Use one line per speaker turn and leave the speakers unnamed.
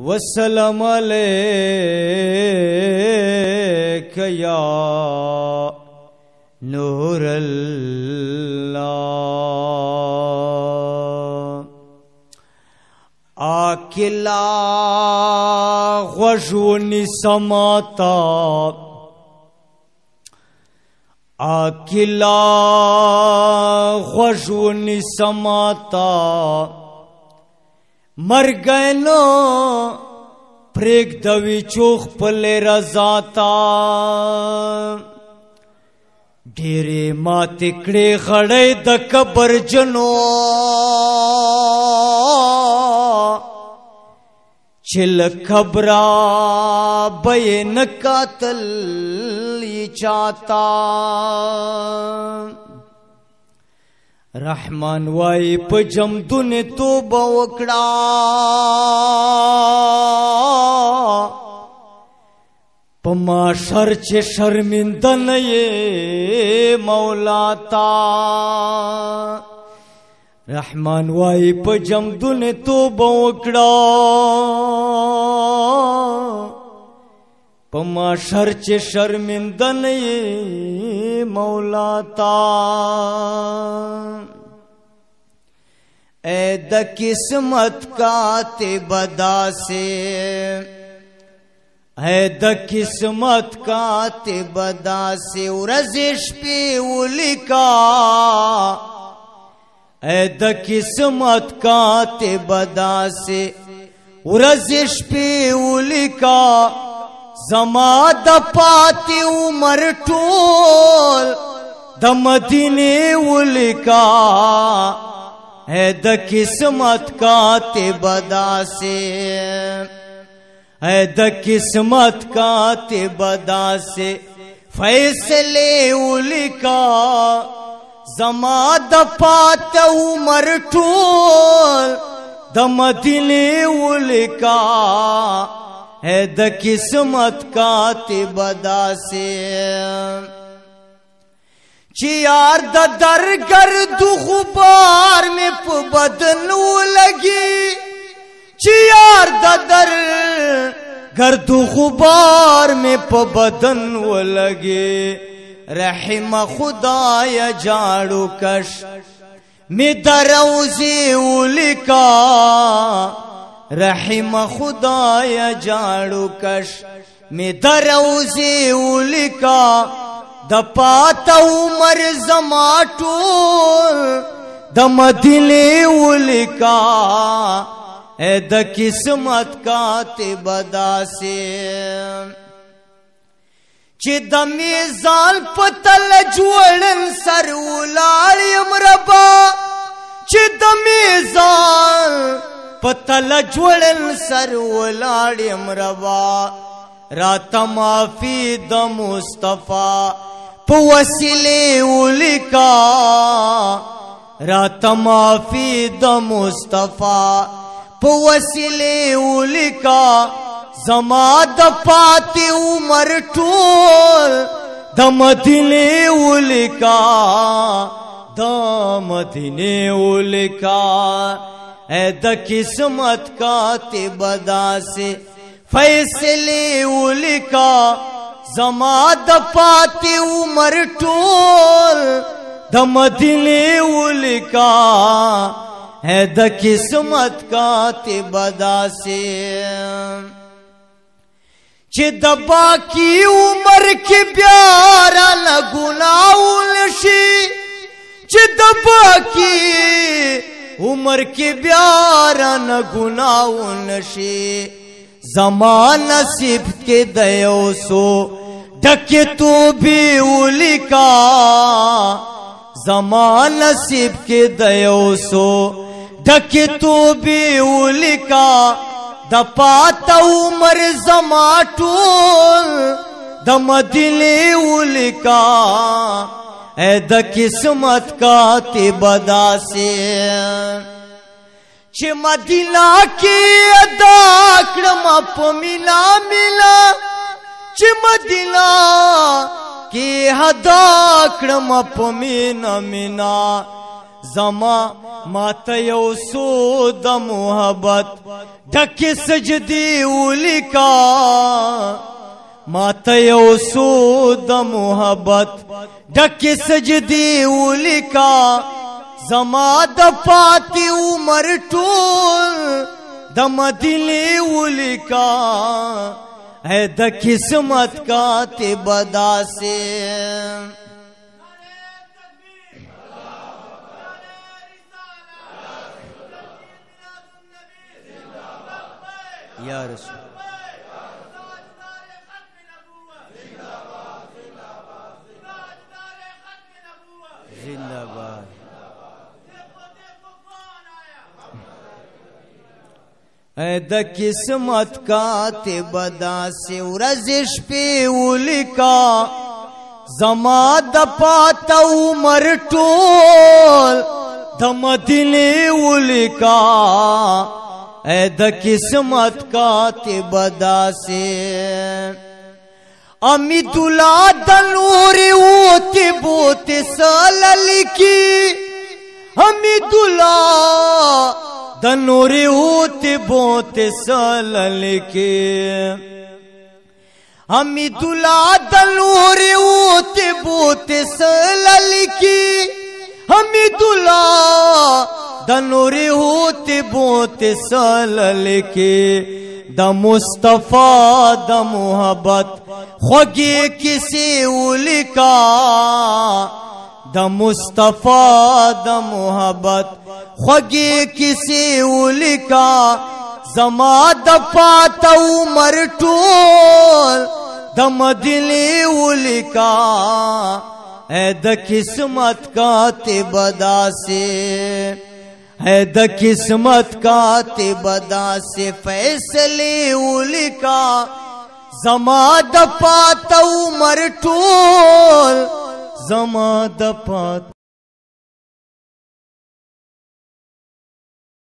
वसलम अलैक या नूर अल्लाह। आकिला ख्वशुनी समाता, आकिला ख्वशुनी समाता, मर गए नो प्रेग दवी चोख पले रजाता। ढेरे मातिकड़े खड़े द कबर जनो, चिल खबरा बये न कातल चाहता। रहमान वाई पजम दुने तो बवकड़ा, पमा शर्चे शर्मिंदन ये मौलाता। रहमान वाई पजम दुने तो बवकड़ा, पमा शर्चे शर्मिंदन ये मौलाता। ए द किस्मत का ते बदा से, है द किस्मत का ते बदा से रजिश पे उलिका। है द किस्मत का ते बदा से रजिश पे उलिका। जमा द पाती उमर टोल द मदीने उलिका। है द किस्मत का ते बदा से, है द किस्मत का ते बदा से फैसले उलिका। जमा द पात उमर टोल द मदीने उलिका। है द किस्मत का ते बदा से चियार द दर गर्दु गुबार में बदन लगी। चियार द दर गर्दु गुबार में बदन लगे। रहम खुदाया जाड़ू कश में दरौजे उलिका। रहम खुदाया जाड़ू कश में दरौजे उलिका। दपाता उमर जमाटोल द मदीने उलिका। ए द किस्मत का ते बदा से चिद मीज़ान पतल जोड़न सर उलाड़ी अमरबा। चिद मीज़ान पतल जोड़न सर उलाड़ी अमरबा। रात माफी द मुस्तफा पुवसिले उलिका। रात माफी द मुस्तफा पुवसिले उलिका। जमा द पाती उमर टोल द मदीने उलिका। द मदीने उलिका। ए द किस्मत का ते बदा से फैसले उलिका। जमा द पाती उमर टोल द मदीने उलिका। है द किस्मत का ते बदा से चिदबा की उमर की प्यारा न गुनाउलशी। चिदबा की उमर की प्यारा न गुनाउलशी। ज़मान नसीब के दयो सो ढके तो भी उलिका। ज़मान नसीब के दयो सो ढके तो भी उलिका। दपाता उमर जमाटोल द मदीने उलिका। ए द किस्मत का ते बदा से चे मदीना की अदाकड़ मप मिला मिला। चे मदीना की हदाकड़ मप मीना मिना। زما ماته یو سو د محبت ډکې سجدې ولیکا ماته یو سو د محبت ډکې سجدې ولیکا زما د پاتې عمر ټول د مدینې ولیکا ہے د قسمت کاتب داسې یا رسول زندہ باد اے د قسمت کاتب داسې ورځ شپې ولیکا زما د پاته عمر ټول د مدینې ولیکا اے د قسمت کاتب داسې امید الله د نور وته بوت سلل کی امید الله د نور وته بوت سلل کی امید الله د نور وته بوت سلل کی امید الله د نور وته بوت سلل کی د مصطفی د محبت خوږی کسی ولیکا د مصطفی د محبت خوږی کسی ولیکا زما د پاته عمر ټول د مدینې ولیکا اے د قسمت کاتب داسې ہے د قسمت کاتب داسې فیصلې ولیکا زما د پاته عمر ټول زما د پاته